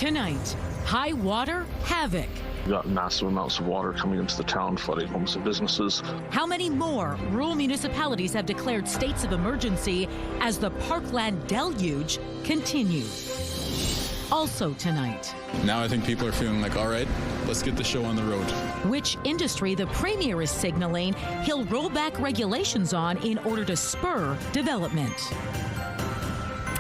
Tonight, high water havoc. We got massive amounts of water coming into the town, flooding homes and businesses. How many more rural municipalities have declared states of emergency as the Parkland deluge continues? Also tonight. Now I think people are feeling like, all right, let's get the show on the road. Which industry the Premier is signaling he'll roll back regulations on in order to spur development.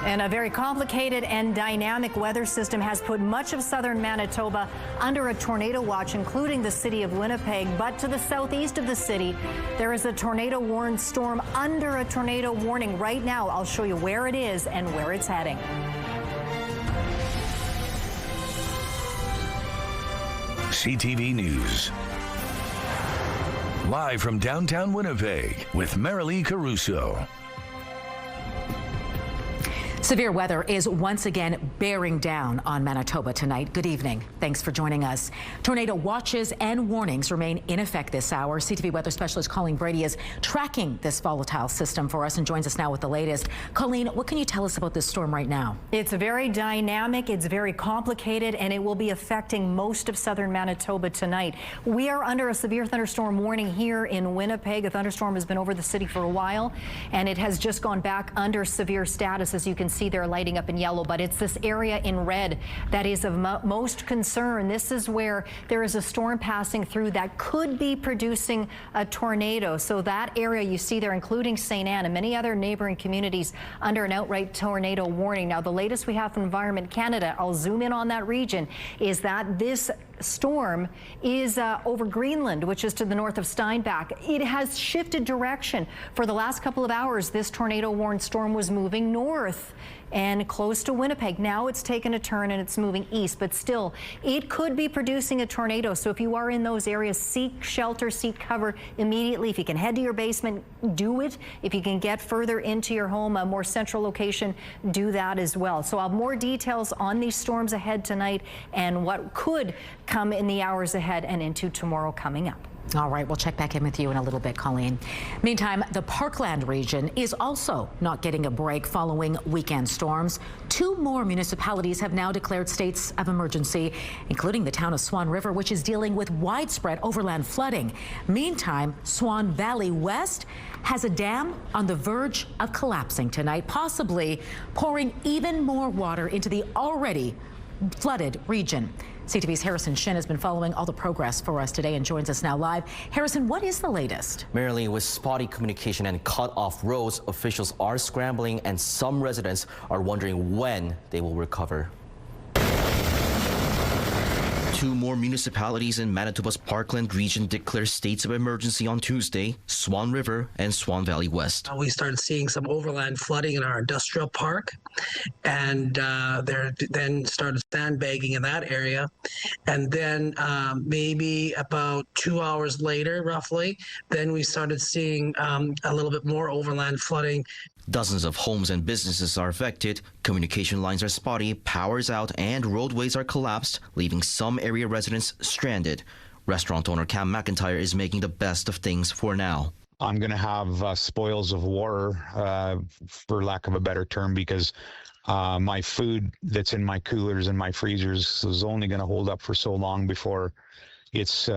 And a very complicated and dynamic weather system has put much of southern Manitoba under a tornado watch, including the city of Winnipeg. But to the southeast of the city, there is a tornado-warned storm under a tornado warning right now. I'll show you where it is and where it's heading. CTV News. Live from downtown Winnipeg with Marilee Caruso. Severe weather is once again bearing down on Manitoba tonight. Good evening. Thanks for joining us. Tornado watches and warnings remain in effect this hour. CTV weather specialist Colleen Brady is tracking this volatile system for us and joins us now with the latest. Colleen, what can you tell us about this storm right now? It's very dynamic, it's very complicated, and it will be affecting most of southern Manitoba tonight. We are under a severe thunderstorm warning here in Winnipeg. A thunderstorm has been over the city for a while, and it has just gone back under severe status, as you can see there lighting up in yellow, but it's this area in red that is of most concern. This is where there is a storm passing through that could be producing a tornado. So that area you see there, including St. Anne and many other neighboring communities, under an outright tornado warning. Now, the latest we have from Environment Canada, I'll zoom in on that region, is that this storm is over Greenland, which is to the north of Steinbach. It has shifted direction. For the last couple of hours, this tornado-warned storm was moving north and close to Winnipeg. Now it's taken a turn and it's moving east, but still, it could be producing a tornado. So if you are in those areas, seek shelter, seek cover immediately. If you can head to your basement, do it. If you can get further into your home, a more central location, do that as well. So I'll have more details on these storms ahead tonight and what could come in the hours ahead and into tomorrow coming up. All right, we'll check back in with you in a little bit, Colleen. Meantime, the Parkland region is also not getting a break following weekend storms. 2 more municipalities have now declared states of emergency, including the town of Swan River, which is dealing with widespread overland flooding. Meantime, Swan Valley West has a dam on the verge of collapsing tonight, possibly pouring even more water into the already flooded region. CTV's Harrison Shin has been following all the progress for us today and joins us now live. Harrison, what is the latest? Marilee, with spotty communication and cut-off roads, officials are scrambling and some residents are wondering when they will recover. 2 more municipalities in Manitoba's Parkland region declare states of emergency on Tuesday: Swan River and Swan Valley West. We started seeing some overland flooding in our industrial park, and there then started sandbagging in that area. And then maybe about 2 hours later, roughly, then we started seeing a little bit more overland flooding. Dozens of homes and businesses are affected, communication lines are spotty, power is out, and roadways are collapsed, leaving some area residents stranded. Restaurant owner Cam McIntyre is making the best of things for now. I'm going to have spoils of war, for lack of a better term, because my food that's in my coolers and my freezers is only going to hold up for so long before it's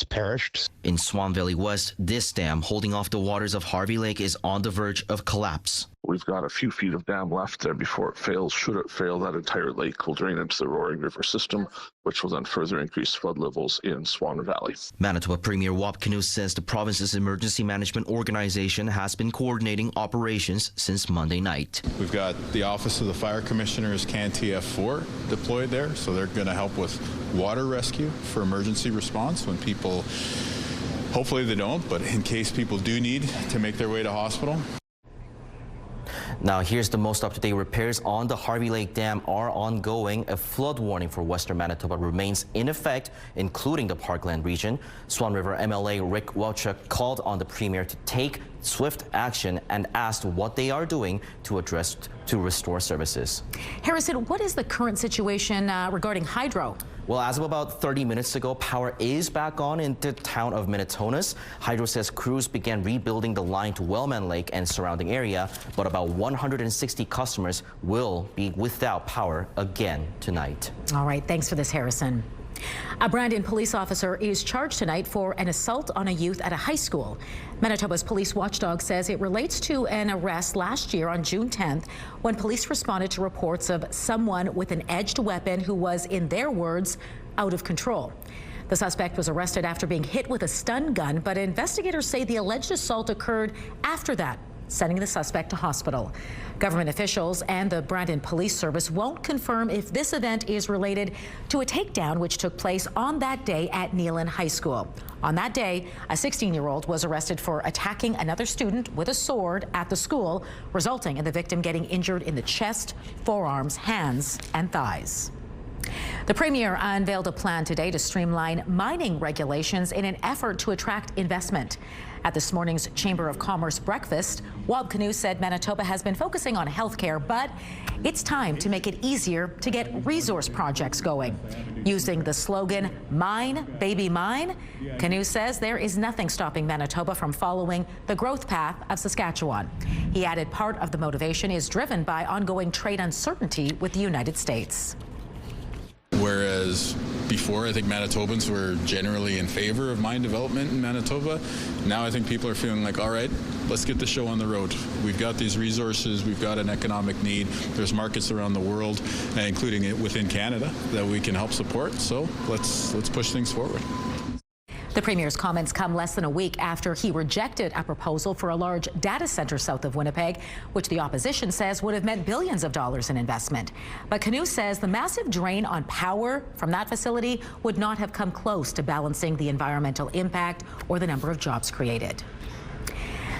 perished. In Swan Valley West, this dam holding off the waters of Harvey Lake is on the verge of collapse. We've got a few feet of dam left there before it fails. Should it fail, that entire lake will drain into the Roaring River system, which will then further increase flood levels in Swan Valley. Manitoba Premier Wap Kinew says the province's emergency management organization has been coordinating operations since Monday night. We've got the Office of the Fire Commissioner's CAN TF4 deployed there, so they're going to help with water rescue for emergency response when people, hopefully they don't, but in case people do need to make their way to hospital. Now, here's the most up-to-date. Repairs on the Harvey Lake Dam are ongoing. A flood warning for Western Manitoba remains in effect, including the Parkland region. Swan River MLA Rick Welchuk called on the Premier to take swift action and asked what they are doing to restore services. Harrison, what is the current situation regarding hydro? Well, as of about 30 minutes ago, power is back on in the town of Minnetonka. Hydro says crews began rebuilding the line to Wellman Lake and surrounding area, but about 160 customers will be without power again tonight. All right, thanks for this, Harrison. A Brandon police officer is charged tonight for an assault on a youth at a high school. Manitoba's police watchdog says it relates to an arrest last year on June 10th when police responded to reports of someone with an edged weapon who was, in their words, out of control. The suspect was arrested after being hit with a stun gun, but investigators say the alleged assault occurred after that, sending the suspect to hospital. Government officials and the Brandon Police Service won't confirm if this event is related to a takedown which took place on that day at Neelan High School. On that day, a 16-year-old was arrested for attacking another student with a sword at the school, resulting in the victim getting injured in the chest, forearms, hands, and thighs. The Premier unveiled a plan today to streamline mining regulations in an effort to attract investment. At this morning's Chamber of Commerce breakfast, Wab Kinew said Manitoba has been focusing on healthcare, but it's time to make it easier to get resource projects going. Using the slogan, "Mine, baby, mine," Kinew says there is nothing stopping Manitoba from following the growth path of Saskatchewan. He added part of the motivation is driven by ongoing trade uncertainty with the United States. Whereas before, I think Manitobans were generally in favor of mine development in Manitoba. Now I think people are feeling like, all right, let's get the show on the road. We've got these resources, we've got an economic need. There's markets around the world, including it within Canada, that we can help support. So let's push things forward. The Premier's comments come less than a week after he rejected a proposal for a large data center south of Winnipeg, which the opposition says would have meant billions of dollars in investment. But Kinew says the massive drain on power from that facility would not have come close to balancing the environmental impact or the number of jobs created.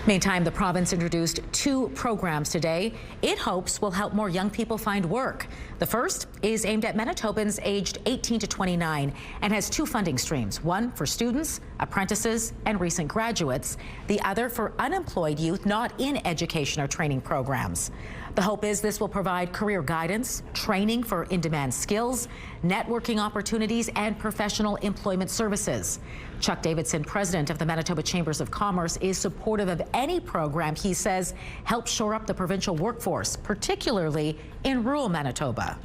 Meantime, the province introduced 2 programs today it hopes will help more young people find work. The first is aimed at Manitobans aged 18 to 29 and has 2 funding streams, one for students, apprentices, and recent graduates, the other for unemployed youth not in education or training programs. The hope is this will provide career guidance, training for in-demand skills, networking opportunities, and professional employment services. Chuck Davidson, president of the Manitoba Chambers of Commerce, is supportive of any program he says helps shore up the provincial workforce, particularly in rural Manitoba.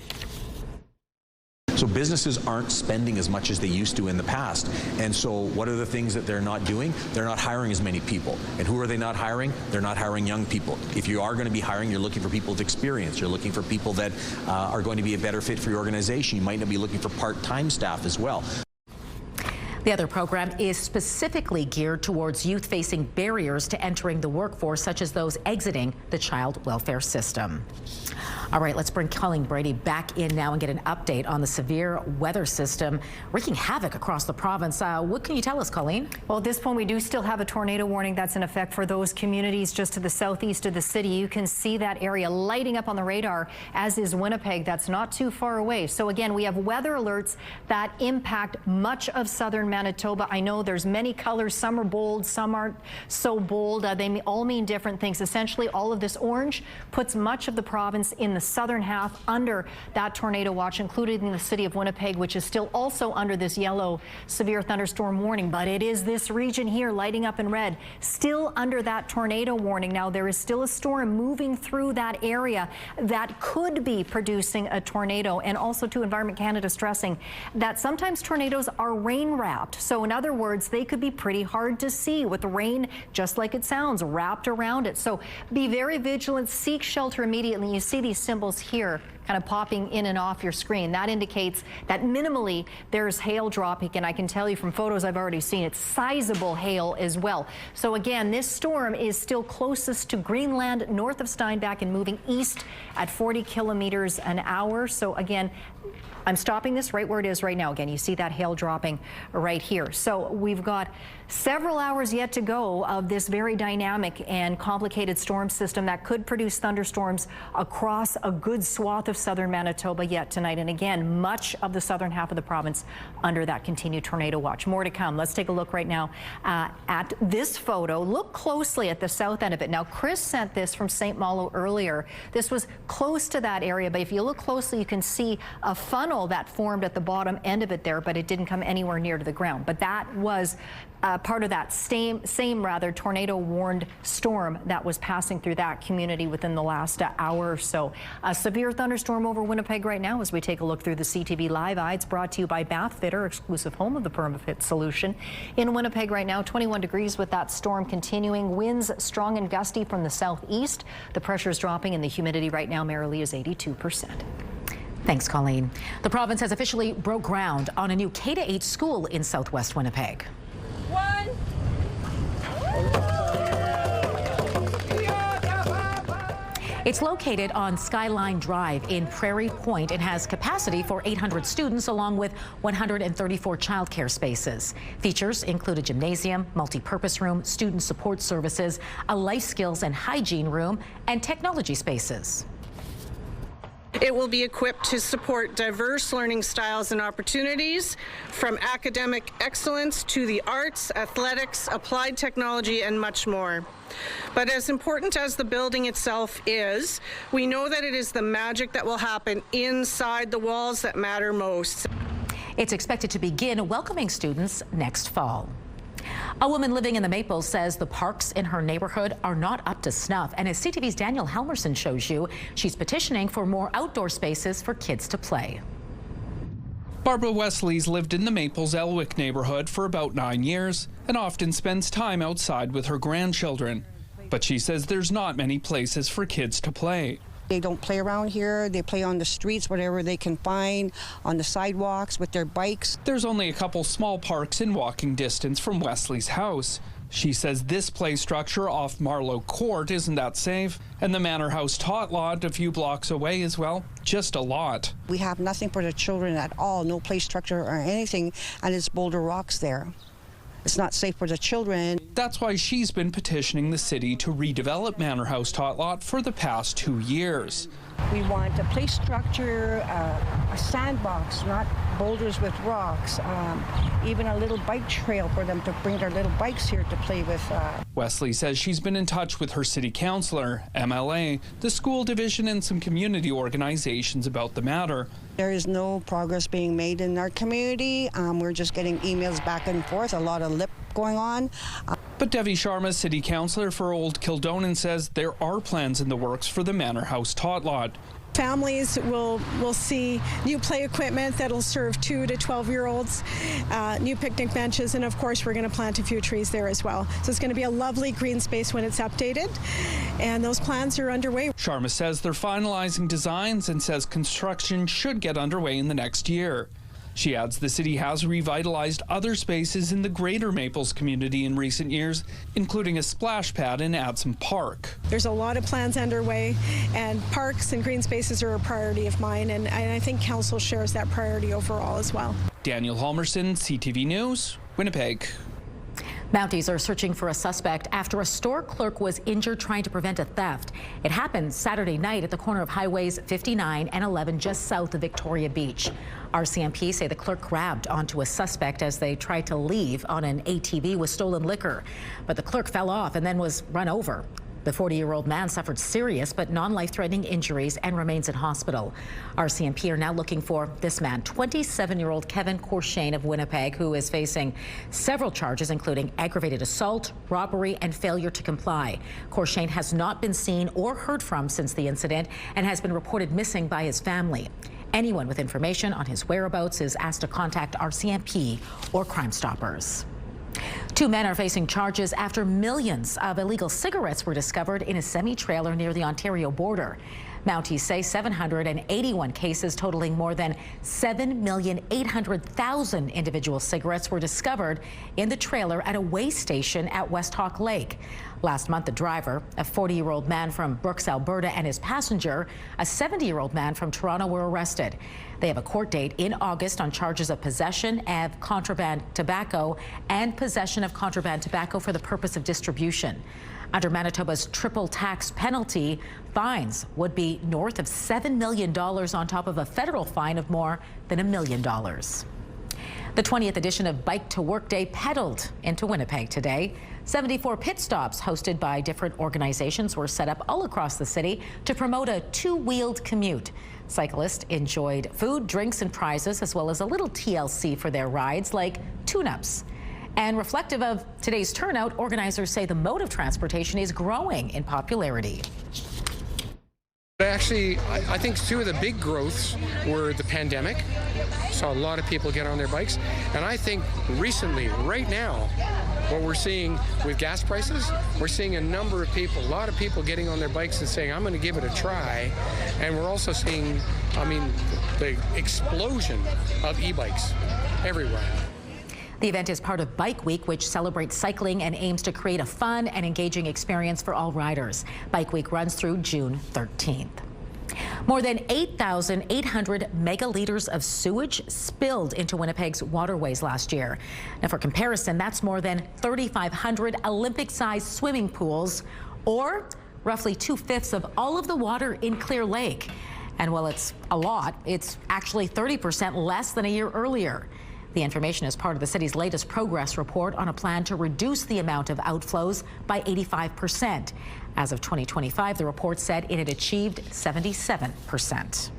So businesses aren't spending as much as they used to in the past. And so what are the things that they're not doing? They're not hiring as many people. And who are they not hiring? They're not hiring young people. If you are going to be hiring, you're looking for people with experience. You're looking for people that are going to be a better fit for your organization. You might not be looking for part-time staff as well. The other program is specifically geared towards youth facing barriers to entering the workforce, such as those exiting the child welfare system. All right, let's bring Colleen Brady back in now and get an update on the severe weather system wreaking havoc across the province. What can you tell us, Colleen? Well, at this point, we do still have a tornado warning that's in effect for those communities just to the southeast of the city. You can see that area lighting up on the radar, as is Winnipeg. That's not too far away. So again, we have weather alerts that impact much of southern Manitoba. I know there's many colors. Some are bold, some aren't so bold. They all mean different things. Essentially, all of this orange puts much of the province in the southern half under that tornado watch, including the city of Winnipeg, which is still also under this yellow severe thunderstorm warning. But it is this region here lighting up in red, still under that tornado warning. Now, there is still a storm moving through that area that could be producing a tornado, and also to Environment Canada stressing that sometimes tornadoes are rain wrapped. So in other words, they could be pretty hard to see with the rain, just like it sounds, wrapped around it. So be very vigilant, seek shelter immediately. You see these symbols here kind of popping in and off your screen. That indicates that minimally there's hail dropping, and I can tell you from photos I've already seen, it's sizable hail as well. So again, this storm is still closest to Greenland, north of Steinbach, and moving east at 40 kilometers an hour. So again, I'm stopping this right where it is right now. Again, you see that hail dropping right here. So we've got several hours yet to go of this very dynamic and complicated storm system that could produce thunderstorms across a good swath of of southern Manitoba yet tonight. And again, much of the southern half of the province under that continued tornado watch. More to come. Let's take a look right now at this photo. Look closely at the south end of it. Now, Chris sent this from St. Malo earlier. This was close to that area, but if you look closely, you can see a funnel that formed at the bottom end of it there, but it didn't come anywhere near to the ground. But that was part of that same tornado warned storm that was passing through that community within the last hour or so. A severe thunderstorm over Winnipeg right now as we take a look through the CTV Live Eye. It's brought to you by Bath Fitter, exclusive home of the PermaFit solution. In Winnipeg right now, 21 degrees with that storm continuing. Winds strong and gusty from the southeast. The pressure is dropping and the humidity right now, Marilee, is 82%. Thanks, Colleen. The province has officially broke ground on a new K-8 school in southwest Winnipeg. It's located on Skyline Drive in Prairie Point and has capacity for 800 students along with 134 childcare spaces. Features include a gymnasium, multi-purpose room, student support services, a life skills and hygiene room, and technology spaces. It will be equipped to support diverse learning styles and opportunities, from academic excellence to the arts, athletics, applied technology, and much more. But as important as the building itself is, we know that it is the magic that will happen inside the walls that matter most. It's expected to begin welcoming students next fall. A woman living in the Maples says the parks in her neighborhood are not up to snuff. And as CTV's Daniel Helmerson shows you, she's petitioning for more outdoor spaces for kids to play. Barbara Wesley's lived in the Maples Elwick neighborhood for about 9 years and often spends time outside with her grandchildren. But she says there's not many places for kids to play. They don't play around here. They play on the streets, whatever they can find, on the sidewalks with their bikes. There's only a couple small parks in walking distance from Wesley's house. She says this play structure off Marlowe Court isn't that safe, and the Manor House Tot Lot a few blocks away as well, just a lot. We have nothing for the children at all, no play structure or anything, and it's boulder rocks there. It's not safe for the children. That's why she's been petitioning the city to redevelop Manor House Tot Lot for the past 2 years. We want a play structure, a sandbox, not boulders with rocks, even a little bike trail for them to bring their little bikes here to play with. Wesley says she's been in touch with her city councillor, MLA, the school division, and some community organizations about the matter. There is no progress being made in our community. We're just getting emails back and forth, a lot of lip going on. But Devi Sharma, city councillor for Old Kildonan, says there are plans in the works for the Manor House Tot Lot. Families will see new play equipment that'll serve 2 to 12-year-olds, new picnic benches, and of course we're going to plant a few trees there as well. So it's going to be a lovely green space when it's updated, and those plans are underway. Sharma says they're finalizing designs and says construction should get underway in the next year. She adds the city has revitalized other spaces in the greater Maples community in recent years, including a splash pad in Adsom Park. There's a lot of plans underway, and parks and green spaces are a priority of mine, and I think council shares that priority overall as well. Daniel Helmerson, CTV News, Winnipeg. Mounties are searching for a suspect after a store clerk was injured trying to prevent a theft. It happened Saturday night at the corner of highways 59 and 11 just south of Victoria Beach. RCMP say the clerk grabbed onto a suspect as they tried to leave on an ATV with stolen liquor. But the clerk fell off and then was run over. The 40-year-old man suffered serious but non-life-threatening injuries and remains in hospital. RCMP are now looking for this man, 27-year-old Kevin Corshane of Winnipeg, who is facing several charges, including aggravated assault, robbery, and failure to comply. Corshane has not been seen or heard from since the incident and has been reported missing by his family. Anyone with information on his whereabouts is asked to contact RCMP or Crime Stoppers. 2 men are facing charges after millions of illegal cigarettes were discovered in a semi-trailer near the Ontario border. Mounties say 781 cases totaling more than 7,800,000 individual cigarettes were discovered in the trailer at a weigh station at West Hawk Lake. Last month, the driver, a 40-year-old man from Brooks, Alberta, and his passenger, a 70-year-old man from Toronto, were arrested. They have a court date in August on charges of possession of contraband tobacco and possession of contraband tobacco for the purpose of distribution. Under Manitoba's triple tax penalty, fines would be north of $7 million on top of a federal fine of more than $1 million. The 20th edition of Bike to Work Day pedaled into Winnipeg today. 74 pit stops hosted by different organizations were set up all across the city to promote a two-wheeled commute. Cyclists enjoyed food, drinks, and prizes, as well as a little TLC for their rides, like tune-ups. And reflective of today's turnout, organizers say the mode of transportation is growing in popularity. Actually, I think two of the big growths were the pandemic. Saw a lot of people get on their bikes. And I think recently, right now, what we're seeing with gas prices, we're seeing a number of people, a lot of people getting on their bikes and saying, I'm going to give it a try. And we're also seeing, the explosion of e-bikes everywhere. The event is part of Bike Week, which celebrates cycling and aims to create a fun and engaging experience for all riders. Bike Week runs through June 13th. More than 8,800 megaliters of sewage spilled into Winnipeg's waterways last year. Now, for comparison, that's more than 3,500 Olympic-sized swimming pools, or roughly 2/5 of all of the water in Clear Lake. And while it's a lot, it's actually 30% less than a year earlier. The information is part of the city's latest progress report on a plan to reduce the amount of outflows by 85%. As of 2025, the report said it had achieved 77%.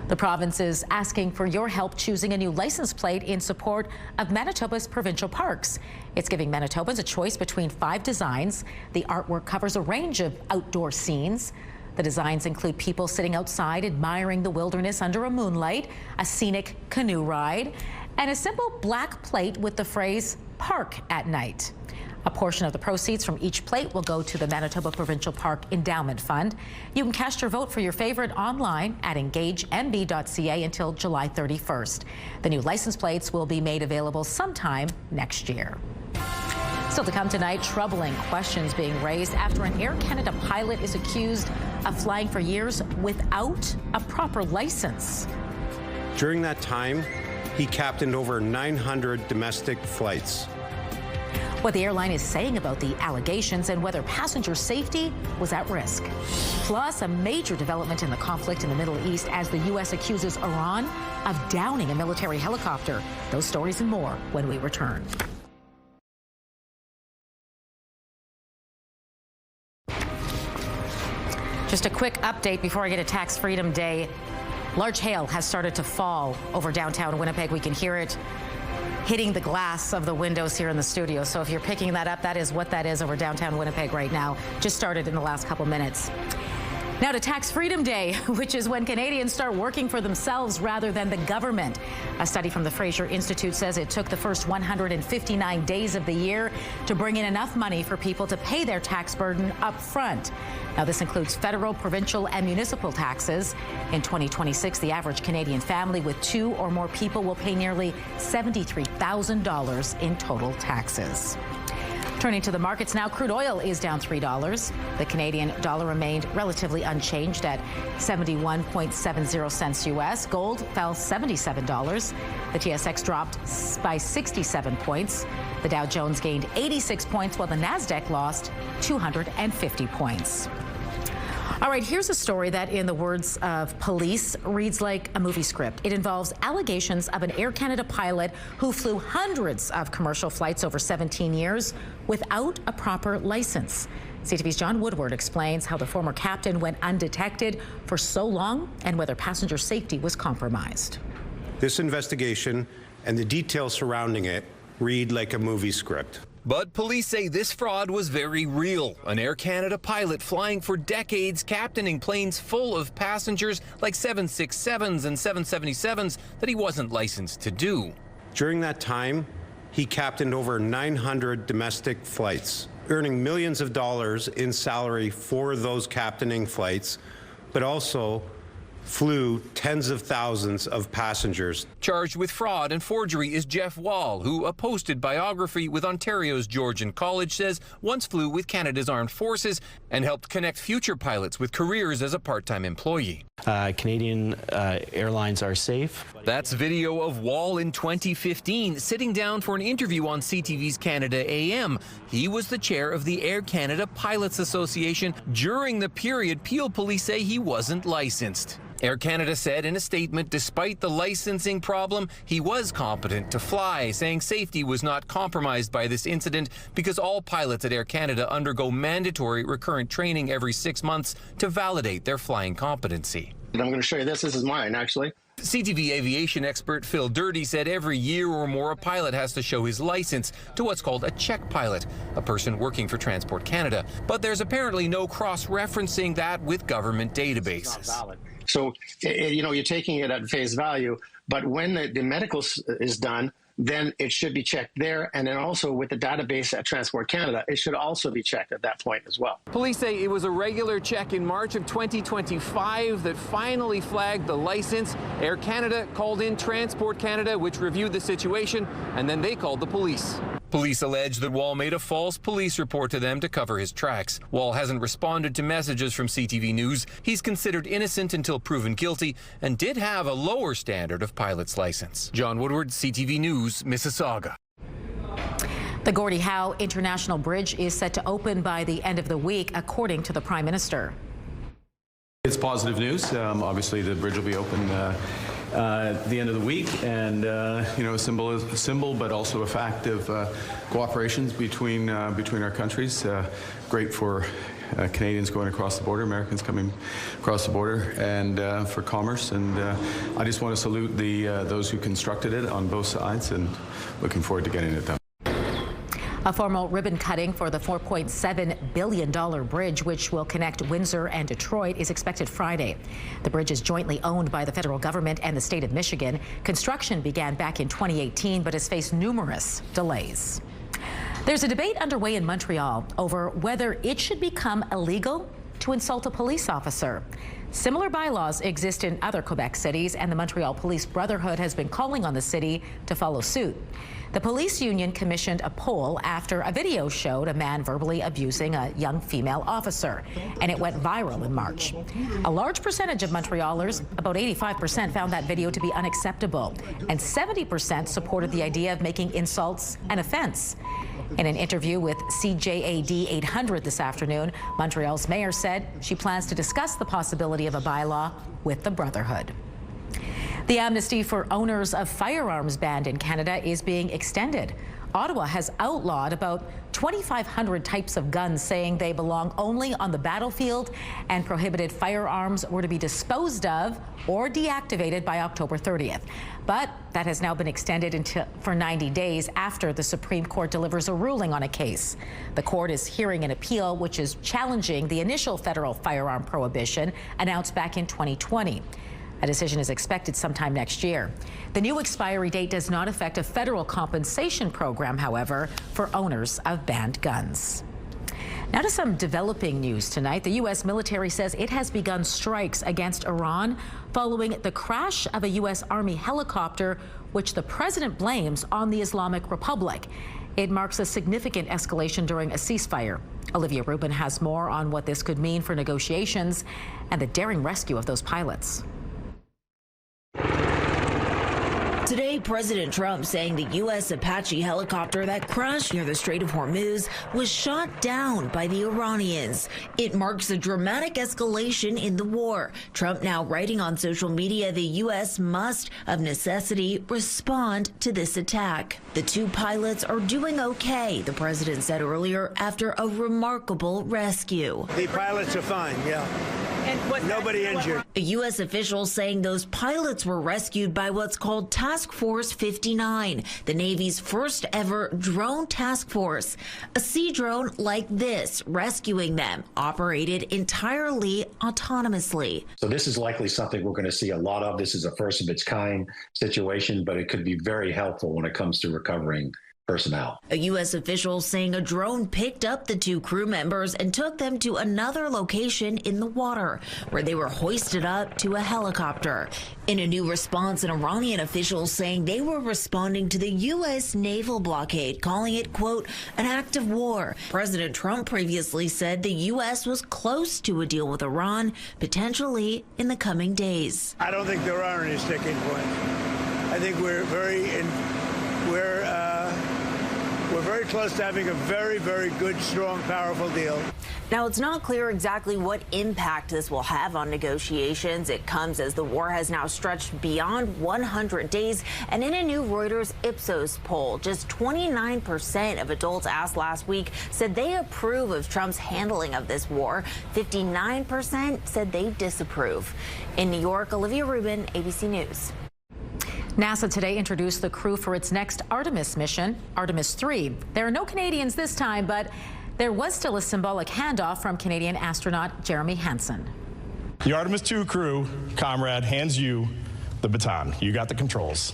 The province is asking for your help choosing a new license plate in support of Manitoba's provincial parks. It's giving Manitobans a choice between 5 designs. The artwork covers a range of outdoor scenes. The designs include people sitting outside admiring the wilderness under a moonlight, a scenic canoe ride, and a simple black plate with the phrase "Park at Night." A portion of the proceeds from each plate will go to the Manitoba Provincial Park Endowment Fund. You can cast your vote for your favorite online at engagemb.ca until July 31st. The new license plates will be made available sometime next year. Still to come tonight, troubling questions being raised after an Air Canada pilot is accused of flying for years without a proper license. During that time, he captained over 900 domestic flights. What the airline is saying about the allegations and whether passenger safety was at risk. Plus, a major development in the conflict in the Middle East as the U.S. accuses Iran of downing a military helicopter. Those stories and more when we return. Just a quick update before I get to Tax Freedom Day. Large hail has started to fall over downtown Winnipeg. We can hear it hitting the glass of the windows here in the studio. So if you're picking that up, that is what that is over downtown Winnipeg right now. Just started in the last couple minutes. Now to Tax Freedom Day, which is when Canadians start working for themselves rather than the government. A study from the Fraser Institute says it took the first 159 days of the year to bring in enough money for people to pay their tax burden up front. Now, this includes federal, provincial, and municipal taxes. In 2026, the average Canadian family with 2 or more people will pay nearly $73,000 in total taxes. Turning to the markets now, crude oil is down $3. The Canadian dollar remained relatively unchanged at 71.70 cents U.S. Gold fell $77. The TSX dropped by 67 points. The Dow Jones gained 86 points, while the Nasdaq lost 250 points. All right, here's a story that, in the words of police, reads like a movie script. It involves allegations of an Air Canada pilot who flew hundreds of commercial flights over 17 years without a proper license. CTV's John Woodward explains how the former captain went undetected for so long and whether passenger safety was compromised. This investigation and the details surrounding it read like a movie script. But police say this fraud was very real. An Air Canada pilot flying for decades, captaining planes full of passengers like 767s and 777s that he wasn't licensed to do. During that time, he captained over 900 domestic flights, earning millions of dollars in salary for those captaining flights, but also flew tens of thousands of passengers. Charged with fraud and forgery is Jeff Wall, who a posted biography with Ontario's Georgian College says once flew with Canada's Armed Forces and helped connect future pilots with careers as a part-time employee. Canadian airlines are safe. That's video of Wall in 2015 sitting down for an interview on CTV's Canada AM. He was the chair of the Air Canada Pilots Association during the period Peel police say he wasn't licensed. Air Canada said in a statement, despite the licensing problem, he was competent to fly, saying safety was not compromised by this incident because all pilots at Air Canada undergo mandatory recurrent training every 6 months to validate their flying competency. I'm going to show you this. This is mine, actually. CTV aviation expert Phil Dirty said every year or more a pilot has to show his license to what's called a check pilot, a person working for Transport Canada. But there's apparently no cross-referencing that with government databases. So, you're taking it at face value, but when the medical is done, then it should be checked there. And then also with the database at Transport Canada, it should also be checked at that point as well. Police say it was a regular check in March of 2025 that finally flagged the license. Air Canada called in Transport Canada, which reviewed the situation, and then they called the police. Police allege that Wall made a false police report to them to cover his tracks. Wall hasn't responded to messages from CTV News. He's considered innocent until proven guilty and did have a lower standard of pilot's license. John Woodward, CTV News, Mississauga. The Gordie Howe International Bridge is set to open by the end of the week, according to the Prime Minister. It's positive news. Obviously, the bridge will be open at the end of the week, and a symbol, but also a fact of cooperation between our countries. Great for Canadians going across the border, Americans coming across the border, and for commerce. And I just want to salute those who constructed it on both sides, and looking forward to getting it done. A formal ribbon cutting for the $4.7 billion bridge, which will connect Windsor and Detroit, is expected Friday. The bridge is jointly owned by the federal government and the state of Michigan. Construction began back in 2018, but has faced numerous delays. There's a debate underway in Montreal over whether it should become illegal to insult a police officer. Similar bylaws exist in other Quebec cities, and the Montreal Police Brotherhood has been calling on the city to follow suit. The police union commissioned a poll after a video showed a man verbally abusing a young female officer, and it went viral in March. A large percentage of Montrealers, about 85%, found that video to be unacceptable, and 70% supported the idea of making insults an offense. In an interview with CJAD 800 this afternoon, Montreal's mayor said she plans to discuss the possibility of a bylaw with the Brotherhood. The amnesty for owners of firearms banned in Canada is being extended. Ottawa has outlawed about 2,500 types of guns, saying they belong only on the battlefield, and prohibited firearms were to be disposed of or deactivated by October 30th. But that has now been extended for 90 days after the Supreme Court delivers a ruling on a case. The court is hearing an appeal which is challenging the initial federal firearm prohibition announced back in 2020. A decision is expected sometime next year. The new expiry date does not affect a federal compensation program, however, for owners of banned guns. Now to some developing news tonight. The U.S. military says it has begun strikes against Iran following the crash of a U.S. Army helicopter, which the president blames on the Islamic Republic. It marks a significant escalation during a ceasefire. Olivia Rubin has more on what this could mean for negotiations and the daring rescue of those pilots. Today, President Trump saying the U.S. Apache helicopter that crashed near the Strait of Hormuz was shot down by the Iranians. It marks a dramatic escalation in the war. Trump now writing on social media the U.S. must, of necessity, respond to this attack. The two pilots are doing okay, the president said earlier, after a remarkable rescue. The pilots are fine, yeah. And nobody injured. A U.S. official saying those pilots were rescued by what's called Task Force 59, the Navy's first ever drone task force. A sea drone like this, rescuing them, operated entirely autonomously. So this is likely something we're going to see a lot of. This is a first of its kind situation, but it could be very helpful when it comes to recovering personnel. A U.S. official saying a drone picked up the 2 crew members and took them to another location in the water, where they were hoisted up to a helicopter. In a new response, an Iranian official saying they were responding to the U.S. naval blockade, calling it, quote, an act of war. President Trump previously said the U.S. was close to a deal with Iran, potentially in the coming days. I don't think there are any sticking points. I think we're very close to having a very, very good, strong, powerful deal. Now, it's not clear exactly what impact this will have on negotiations. It comes as the war has now stretched beyond 100 days. And in a new Reuters Ipsos poll, just 29% of adults asked last week said they approve of Trump's handling of this war. 59% said they disapprove. In New York, Olivia Rubin, ABC News. NASA today introduced the crew for its next Artemis mission, Artemis 3. There are no Canadians this time, but there was still a symbolic handoff from Canadian astronaut Jeremy Hansen. The Artemis 2 crew, comrade, hands you the baton. You got the controls.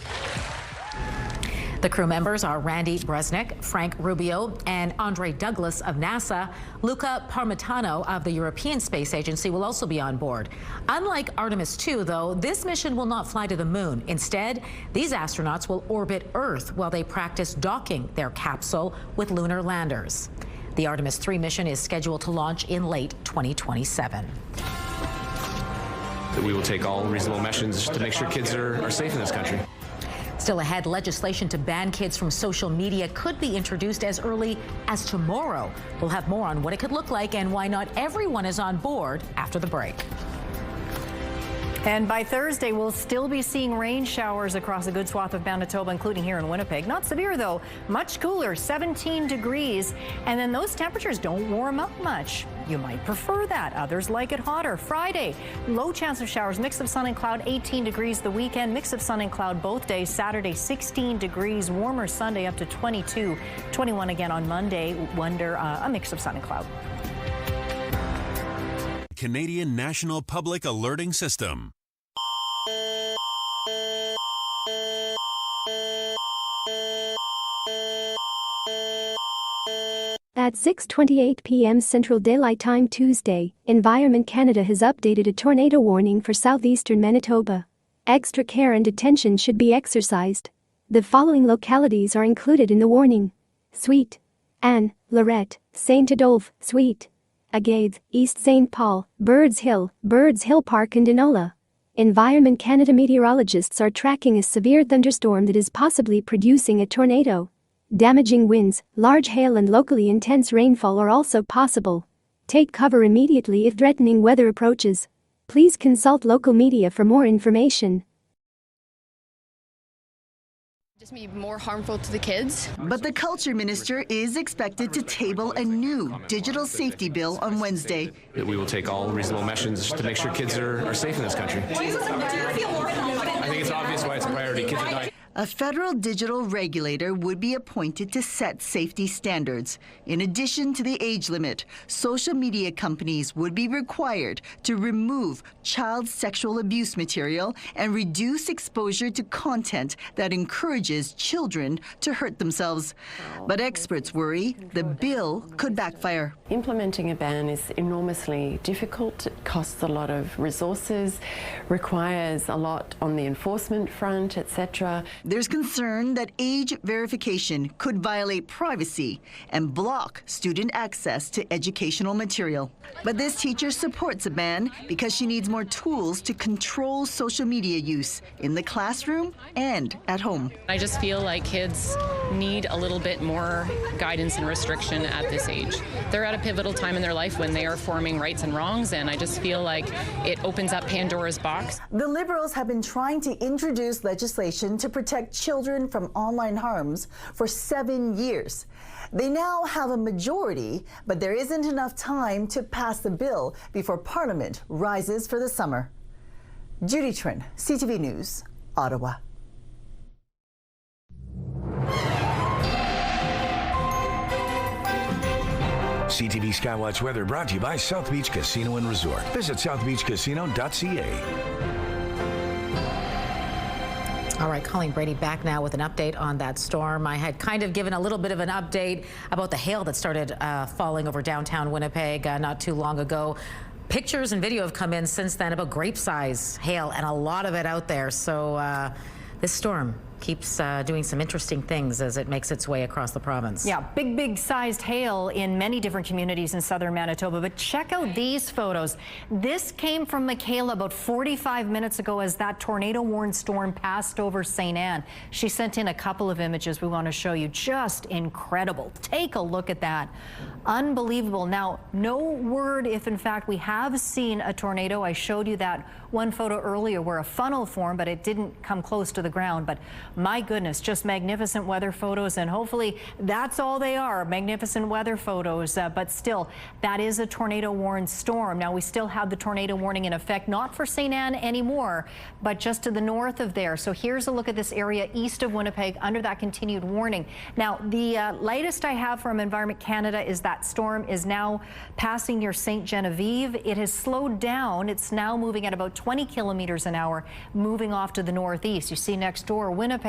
The crew members are Randy Bresnik, Frank Rubio, and Andre Douglas of NASA. Luca Parmitano of the European Space Agency will also be on board. Unlike Artemis 2, though, this mission will not fly to the moon. Instead, these astronauts will orbit Earth while they practice docking their capsule with lunar landers. The Artemis 3 mission is scheduled to launch in late 2027. We will take all reasonable measures to make sure kids are safe in this country. Still ahead, legislation to ban kids from social media could be introduced as early as tomorrow. We'll have more on what it could look like and why not everyone is on board after the break. And by Thursday, we'll still be seeing rain showers across a good swath of Manitoba, including here in Winnipeg. Not severe, though. Much cooler, 17 degrees. And then those temperatures don't warm up much. You might prefer that. Others like it hotter. Friday, low chance of showers, mix of sun and cloud, 18 degrees. The weekend, mix of sun and cloud both days. Saturday, 16 degrees. Warmer Sunday up to 22. 21 again on Monday. A mix of sun and cloud. Canadian National Public Alerting System. At 6:28 p.m. Central Daylight Time Tuesday, Environment Canada has updated a tornado warning for southeastern Manitoba. Extra care and attention should be exercised. The following localities are included in the warning: Sweet, Anne, Lorette, St. Adolphe, Sweet, Agade, East St. Paul, Birds Hill Park and Inola. Environment Canada meteorologists are tracking a severe thunderstorm that is possibly producing a tornado. Damaging winds, large hail and locally intense rainfall are also possible. Take cover immediately if threatening weather approaches. Please consult local media for more information. Just be more harmful to the kids. But the culture minister is expected to table a new digital safety bill on Wednesday. We will take all reasonable measures to make sure kids are safe in this country. I think it's obvious why it's a priority. Kids are dying. A federal digital regulator would be appointed to set safety standards. In addition to the age limit, social media companies would be required to remove child sexual abuse material and reduce exposure to content that encourages children to hurt themselves. But experts worry the bill could backfire. Implementing a ban is enormously difficult. It costs a lot of resources, requires a lot on the enforcement front, etc. There's concern that age verification could violate privacy and block student access to educational material. But this teacher supports a ban because she needs more tools to control social media use in the classroom and at home. I just feel like kids need a little bit more guidance and restriction at this age. They're at a pivotal time in their life when they are forming rights and wrongs, and I just feel like it opens up Pandora's box. The Liberals have been trying to introduce legislation to protect children from online harms for 7 years. They now have a majority, but there isn't enough time to pass the bill before Parliament rises for the summer. Judy Trin, CTV News, Ottawa. CTV Skywatch weather brought to you by South Beach Casino and Resort. Visit southbeachcasino.ca. All right, Colleen Brady back now with an update on that storm. I had kind of given a little bit of an update about the hail that started falling over downtown Winnipeg not too long ago. Pictures and video have come in since then about grape-size hail, and a lot of it out there. So this storm keeps doing some interesting things as it makes its way across the province. Yeah, big sized hail in many different communities in southern Manitoba. But check out these photos. This came from Michaela about 45 minutes ago as that tornado-warned storm passed over St. Anne. She sent in a couple of images we want to show you. Just incredible. Take a look at that. Unbelievable. Now, no word if in fact we have seen a tornado. I showed you that one photo earlier where a funnel formed, but it didn't come close to the ground. But my goodness, just magnificent weather photos, and hopefully that's all they are, magnificent weather photos. But still, that is a tornado-warned storm. Now, we still have the tornado warning in effect, not for St. Anne anymore, but just to the north of there. So here's a look at this area east of Winnipeg under that continued warning. Now, the latest I have from Environment Canada is that storm is now passing near St. Genevieve. It has slowed down. It's now moving at about 20 kilometers an hour, moving off to the northeast. You see next door, Winnipeg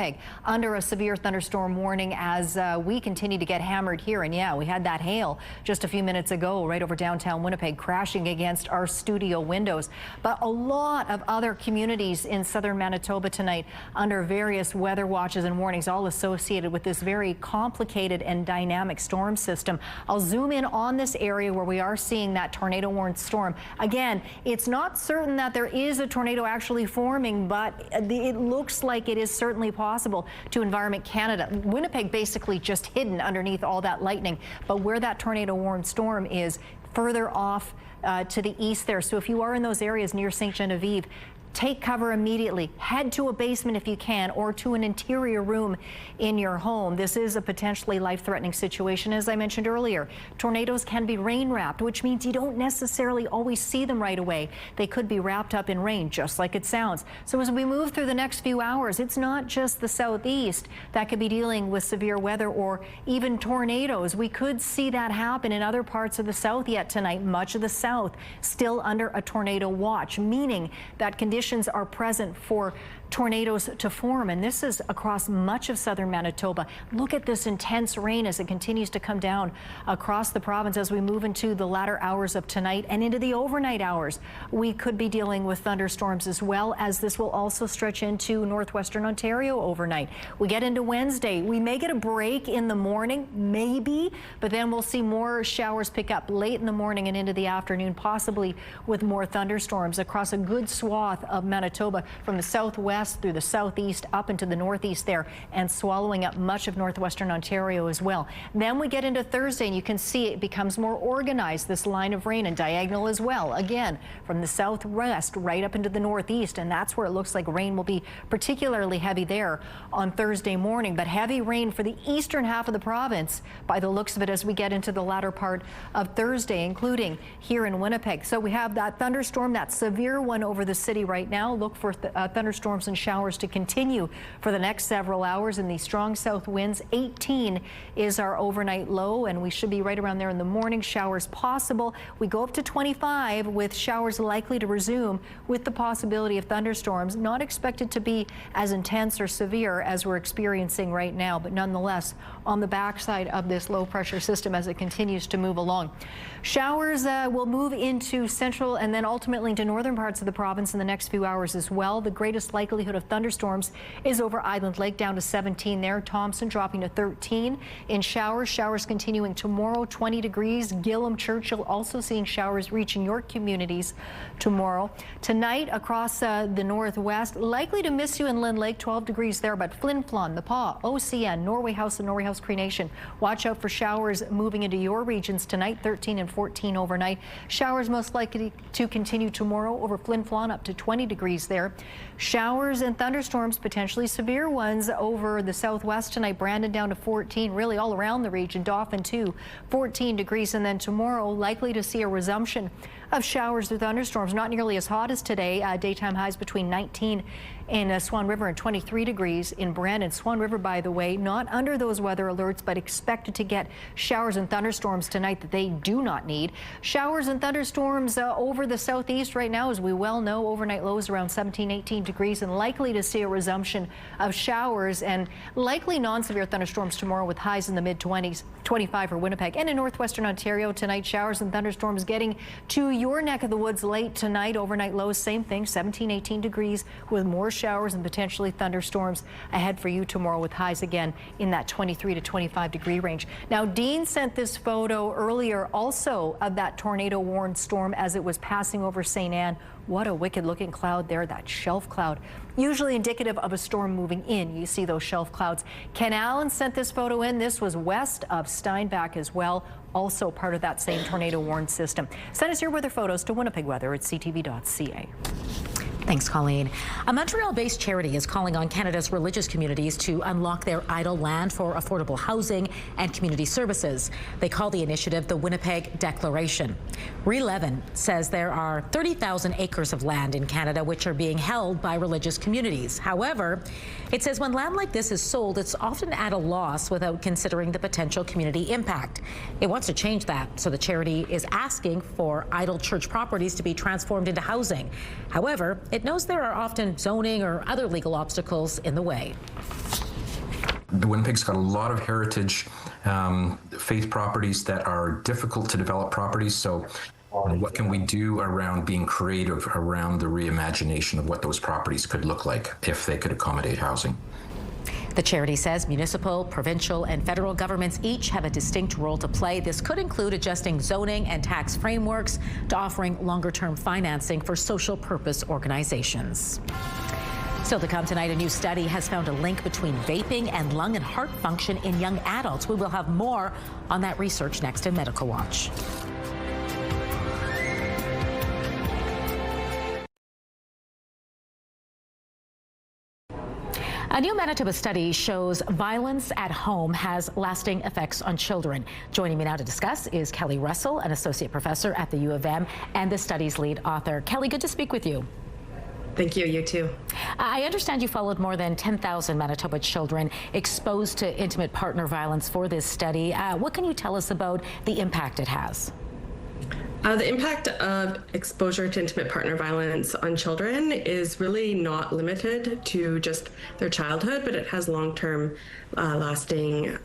under a severe thunderstorm warning as we continue to get hammered here. And yeah, we had that hail just a few minutes ago right over downtown Winnipeg crashing against our studio windows. But a lot of other communities in southern Manitoba tonight under various weather watches and warnings, all associated with this very complicated and dynamic storm system. I'll zoom in on this area where we are seeing that tornado-warned storm. Again, it's not certain that there is a tornado actually forming, but it looks like it is certainly possible to Environment Canada. Winnipeg basically just hidden underneath all that lightning, but where that tornado-warned storm is further off to the east there. So if you are in those areas near St. Genevieve, take cover immediately. Head to a basement if you can, or to an interior room in your home. This is a potentially life-threatening situation. As I mentioned earlier, tornadoes can be rain-wrapped, which means you don't necessarily always see them right away. They could be wrapped up in rain, just like it sounds. So as we move through the next few hours, it's not just the southeast that could be dealing with severe weather or even tornadoes. We could see that happen in other parts of the south yet tonight. Much of the south still under a tornado watch, meaning that conditions are present for tornadoes to form, and this is across much of southern Manitoba. Look at this intense rain as it continues to come down across the province as we move into the latter hours of tonight and into the overnight hours. We could be dealing with thunderstorms as well, as this will also stretch into northwestern Ontario overnight. We get into Wednesday. We may get a break in the morning, maybe, but then we'll see more showers pick up late in the morning and into the afternoon, possibly with more thunderstorms across a good swath of Manitoba from the southwest through the southeast up into the northeast there, and swallowing up much of northwestern Ontario as well. Then we get into Thursday, and you can see it becomes more organized, this line of rain, and diagonal as well, again from the southwest right up into the northeast, and that's where it looks like rain will be particularly heavy there on Thursday morning. But heavy rain for the eastern half of the province by the looks of it as we get into the latter part of Thursday, including here in Winnipeg. So we have that thunderstorm, that severe one over the city right now. Look for thunderstorms and showers to continue for the next several hours, and these strong south winds. 18 is our overnight low, and we should be right around there in the morning. Showers possible. We go up to 25 with showers likely to resume, with the possibility of thunderstorms. Not expected to be as intense or severe as we're experiencing right now, but nonetheless on the backside of this low pressure system as it continues to move along. Showers will move into central and then ultimately into northern parts of the province in the next few hours as well. The greatest likelihood of thunderstorms is over Island Lake, down to 17 there. Thompson dropping to 13 in showers. Showers continuing tomorrow, 20 degrees. Gillam, Churchill also seeing showers reaching your communities tomorrow. Tonight across the northwest, likely to miss you in Lynn Lake, 12 degrees there, but Flin Flon, The Pas, OCN, Norway House and Norway House Cree Nation. Watch out for showers moving into your regions tonight, 13 and 14 overnight. Showers most likely to continue tomorrow over Flin Flon, up to 20 degrees there. Showers and thunderstorms, potentially severe ones, over the southwest tonight. Brandon down to 14, really all around the region. Dauphin too, 14 degrees. And then tomorrow, likely to see a resumption of showers or thunderstorms. Not nearly as hot as today. Daytime highs between 19 in Swan River and 23 degrees in Brandon. Swan River, by the way, not under those weather alerts, but expected to get showers and thunderstorms tonight that they do not need. Showers and thunderstorms over the southeast right now, as we well know. Overnight lows around 17, 18 degrees, and likely to see a resumption of showers and likely non-severe thunderstorms tomorrow with highs in the mid-20s, 25 for Winnipeg. And in northwestern Ontario tonight, showers and thunderstorms getting to your neck of the woods late tonight. Overnight lows, same thing, 17, 18 degrees with more showers and potentially thunderstorms ahead for you tomorrow with highs again in that 23 to 25 degree range. Now, Dean sent this photo earlier also of that tornado-warned storm as it was passing over St. Anne. What a wicked looking cloud there, that shelf cloud. Usually indicative of a storm moving in. You see those shelf clouds. Ken Allen sent this photo in. This was west of Steinbach as well. Also part of that same tornado warned system. Send us your weather photos to Winnipeg Weather at ctv.ca. Thanks, Colleen. A Montreal-based charity is calling on Canada's religious communities to unlock their idle land for affordable housing and community services. They call the initiative the Winnipeg Declaration. Relevin says there are 30,000 acres of land in Canada which are being held by religious communities. However, it says when land like this is sold, it's often at a loss without considering the potential community impact. It wants to change that, so the charity is asking for idle church properties to be transformed into housing. However, it knows there are often zoning or other legal obstacles in the way. Winnipeg's got a lot of heritage faith properties that are difficult to develop properties. So what can we do around being creative around the reimagination of what those properties could look like if they could accommodate housing? The charity says municipal, provincial, and federal governments each have a distinct role to play. This could include adjusting zoning and tax frameworks to offering longer-term financing for social purpose organizations. Still to come tonight, a new study has found a link between vaping and lung and heart function in young adults. We will have more on that research next in Medical Watch. A new Manitoba study shows violence at home has lasting effects on children. Joining me now to discuss is Kelly Russell, an associate professor at the U of M and the study's lead author. Kelly, good to speak with you. Thank you. You too. I understand you followed more than 10,000 Manitoba children exposed to intimate partner violence for this study. What can you tell us about the impact it has? The impact of exposure to intimate partner violence on children is really not limited to just their childhood, but it has long-term lasting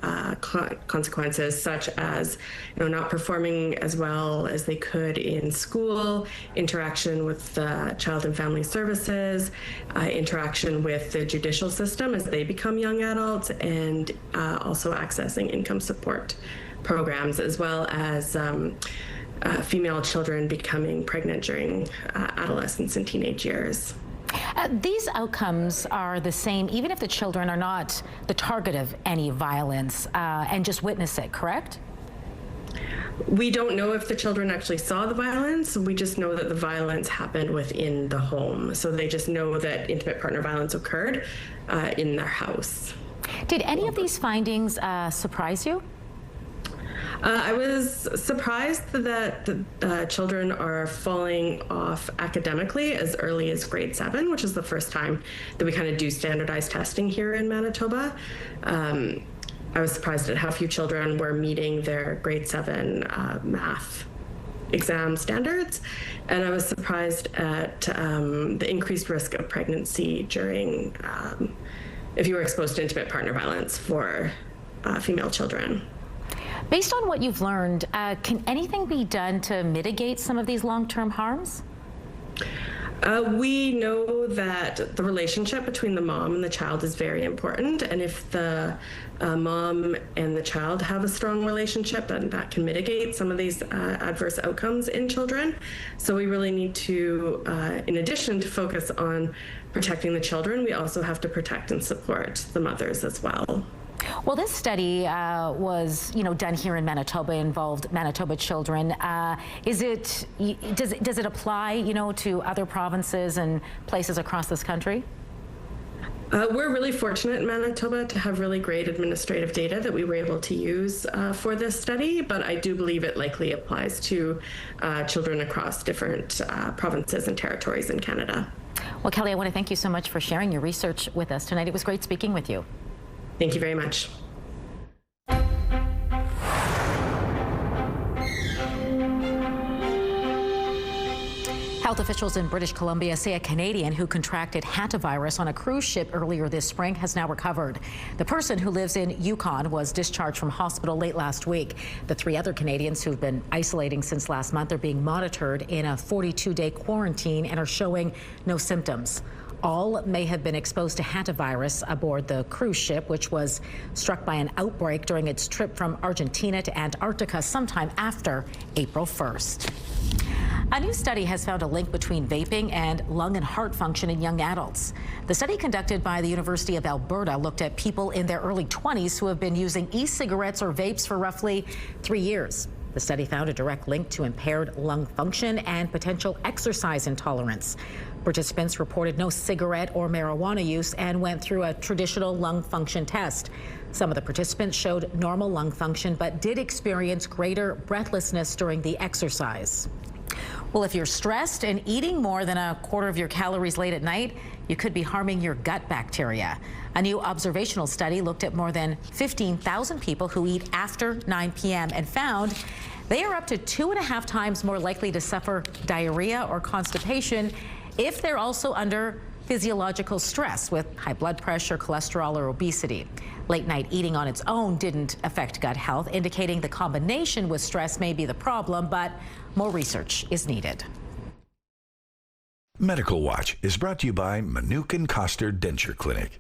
consequences, such as not performing as well as they could in school, interaction with the Child and Family Services, interaction with the judicial system as they become young adults, and also accessing income support programs, as well as female children becoming pregnant during adolescence and teenage years. These outcomes are the same even if the children are not the target of any violence and just witness it, correct? We don't know if the children actually saw the violence. We just know that the violence happened within the home. So they just know that intimate partner violence occurred in their house. Did any of these findings surprise you? I was surprised that the children are falling off academically as early as grade 7, which is the first time that we kind of do standardized testing here in Manitoba. I was surprised at how few children were meeting their grade 7 math exam standards, and I was surprised at the increased risk of pregnancy during if you were exposed to intimate partner violence for female children. Based on what you've learned, can anything be done to mitigate some of these long-term harms? We know that the relationship between the mom and the child is very important, and if the mom and the child have a strong relationship, then that can mitigate some of these adverse outcomes in children. So we really need to, in addition to focus on protecting the children, we also have to protect and support the mothers as well. Well, this study was, done here in Manitoba, involved Manitoba children. Does it apply, to other provinces and places across this country? We're really fortunate in Manitoba to have really great administrative data that we were able to use for this study, but I do believe it likely applies to children across different provinces and territories in Canada. Well, Kelly, I want to thank you so much for sharing your research with us tonight. It was great speaking with you. Thank you very much. Health officials in British Columbia say a Canadian who contracted hantavirus on a cruise ship earlier this spring has now recovered. The person, who lives in Yukon, was discharged from hospital late last week. The 3 other Canadians who've been isolating since last month are being monitored in a 42-day quarantine and are showing no symptoms. All may have been exposed to hantavirus aboard the cruise ship, which was struck by an outbreak during its trip from Argentina to Antarctica sometime after April 1st. A new study has found a link between vaping and lung and heart function in young adults. The study, conducted by the University of Alberta, looked at people in their early 20s who have been using e-cigarettes or vapes for roughly 3 years. The study found a direct link to impaired lung function and potential exercise intolerance. Participants reported no cigarette or marijuana use and went through a traditional lung function test. Some of the participants showed normal lung function but did experience greater breathlessness during the exercise. Well, if you're stressed and eating more than a quarter of your calories late at night, you could be harming your gut bacteria. A new observational study looked at more than 15,000 people who eat after 9 p.m. and found they are up to 2.5 times more likely to suffer diarrhea or constipation if they're also under physiological stress with high blood pressure, cholesterol, or obesity. Late night eating on its own didn't affect gut health, indicating the combination with stress may be the problem, but more research is needed. Medical Watch is brought to you by Manukin Koster Denture Clinic.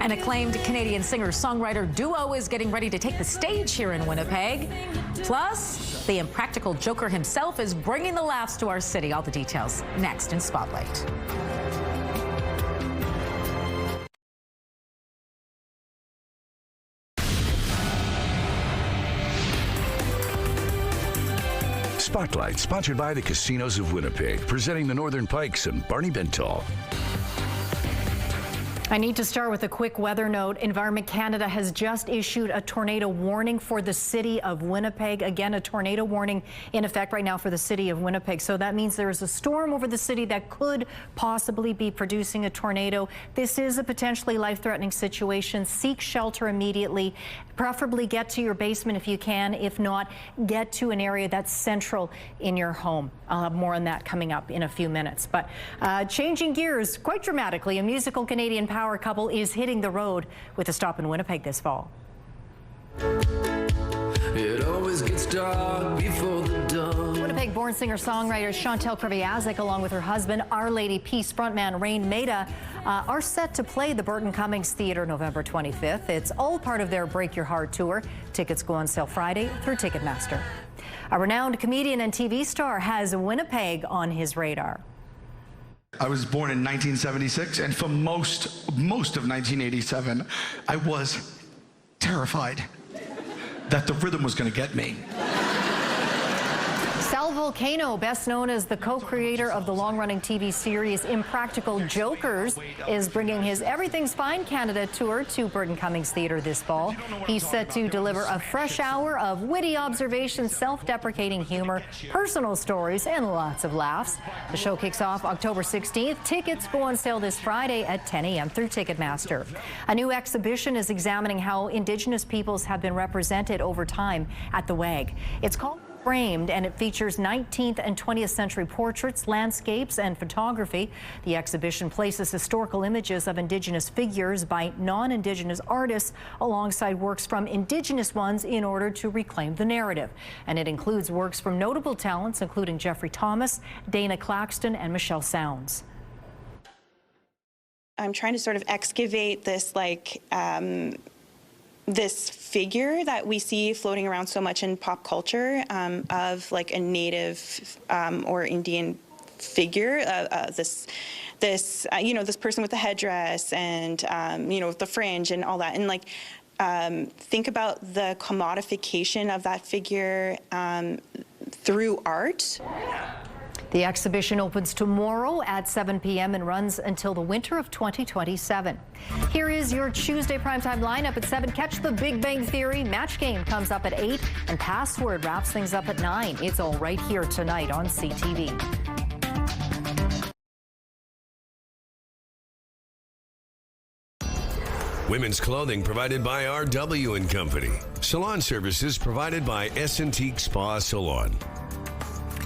An acclaimed Canadian singer-songwriter duo is getting ready to take the stage here in Winnipeg. Plus, the impractical Joker himself is bringing the laughs to our city. All the details next in Spotlight. Spotlight, sponsored by the Casinos of Winnipeg, presenting the Northern Pikes and Barney Bentall. I need to start with a quick weather note. Environment Canada has just issued a tornado warning for the city of Winnipeg. Again, a tornado warning in effect right now for the city of Winnipeg. So that means there is a storm over the city that could possibly be producing a tornado. This is a potentially life-threatening situation. Seek shelter immediately. Preferably get to your basement if you can. If not, get to an area that's central in your home. I'll have more on that coming up in a few minutes. But changing gears quite dramatically, a musical Canadian power couple is hitting the road with a stop in Winnipeg this fall. It always gets dark before the dawn. Winnipeg-born singer-songwriter Chantal Kreviazek, along with her husband, Our Lady Peace frontman Rain Maida, are set to play the Burton Cummings Theatre November 25th. It's all part of their Break Your Heart tour. Tickets go on sale Friday through Ticketmaster. A renowned comedian and TV star has Winnipeg on his radar. I was born in 1976, and for most of 1987, I was terrified that the rhythm was going to get me. Sal Vulcano, best known as the co-creator of the long-running TV series Impractical Jokers, is bringing his Everything's Fine Canada tour to Burton Cummings Theatre this fall. He's set to deliver a fresh hour of witty observations, self-deprecating humor, personal stories, and lots of laughs. The show kicks off October 16th. Tickets go on sale this Friday at 10 a.m. through Ticketmaster. A new exhibition is examining how Indigenous peoples have been represented over time at the WAG. It's called Framed, and it features 19th and 20th century portraits, landscapes, and photography. The exhibition places historical images of Indigenous figures by non-Indigenous artists alongside works from Indigenous ones in order to reclaim the narrative. And it includes works from notable talents including Jeffrey Thomas, Dana Claxton, and Michelle Sounds. I'm trying to sort of excavate this this figure that we see floating around so much in pop culture of like a native or Indian figure, this person with the headdress and the fringe and all that, and like think about the commodification of that figure through art. The exhibition opens tomorrow at 7 p.m. and runs until the winter of 2027. Here is your Tuesday primetime lineup at 7. Catch the Big Bang Theory. Match Game comes up at 8. And Password wraps things up at 9. It's all right here tonight on CTV. Women's clothing provided by RW & Company. Salon services provided by S&T Spa Salon.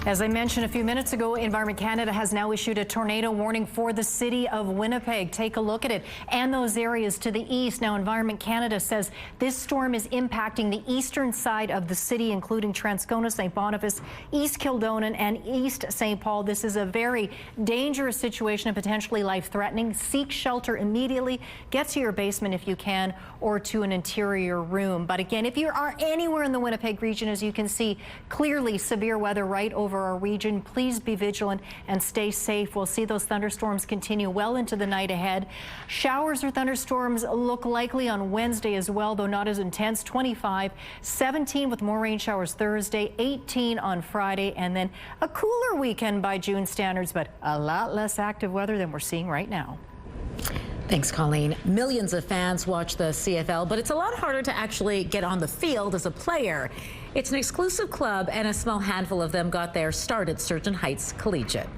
As I mentioned a few minutes ago, Environment Canada has now issued a tornado warning for the city of Winnipeg. Take a look at it and those areas to the east. Now, Environment Canada says this storm is impacting the eastern side of the city, including Transcona, St. Boniface, East Kildonan, and East St. Paul. This is a very dangerous situation and potentially life-threatening. Seek shelter immediately. Get to your basement if you can, or to an interior room. But again, if you are anywhere in the Winnipeg region, as you can see, clearly severe weather right over our region. Please be vigilant and stay safe. We'll see those thunderstorms continue well into the night ahead. Showers or thunderstorms look likely on Wednesday as well, though not as intense. 25, 17 with more rain showers Thursday, 18 on Friday, and then a cooler weekend by June standards, but a lot less active weather than we're seeing right now. Thanks, Colleen. Millions of fans watch the CFL, but it's a lot harder to actually get on the field as a player. It's an exclusive club, and a small handful of them got their start at Sturgeon Heights Collegiate.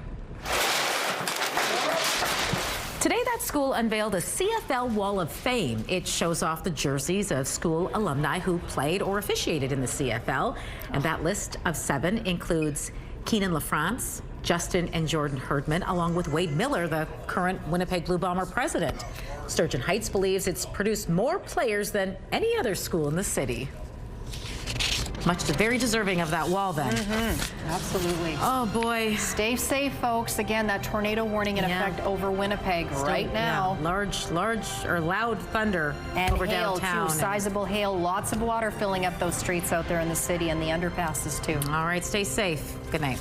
Today, that school unveiled a CFL Wall of Fame. It shows off the jerseys of school alumni who played or officiated in the CFL. And that list of 7 includes Keenan LaFrance, Justin and Jordan Herdman, along with Wade Miller, the current Winnipeg Blue Bomber president. Sturgeon Heights believes it's produced more players than any other school in the city. Very deserving of that wall, then. Absolutely. Oh, boy. Stay safe, folks. Again, that tornado warning in effect over Winnipeg right now. Yeah. Loud thunder and over hail, downtown. Too. Sizable hail. Lots of water filling up those streets out there in the city and the underpasses, too. All right, stay safe. Good night.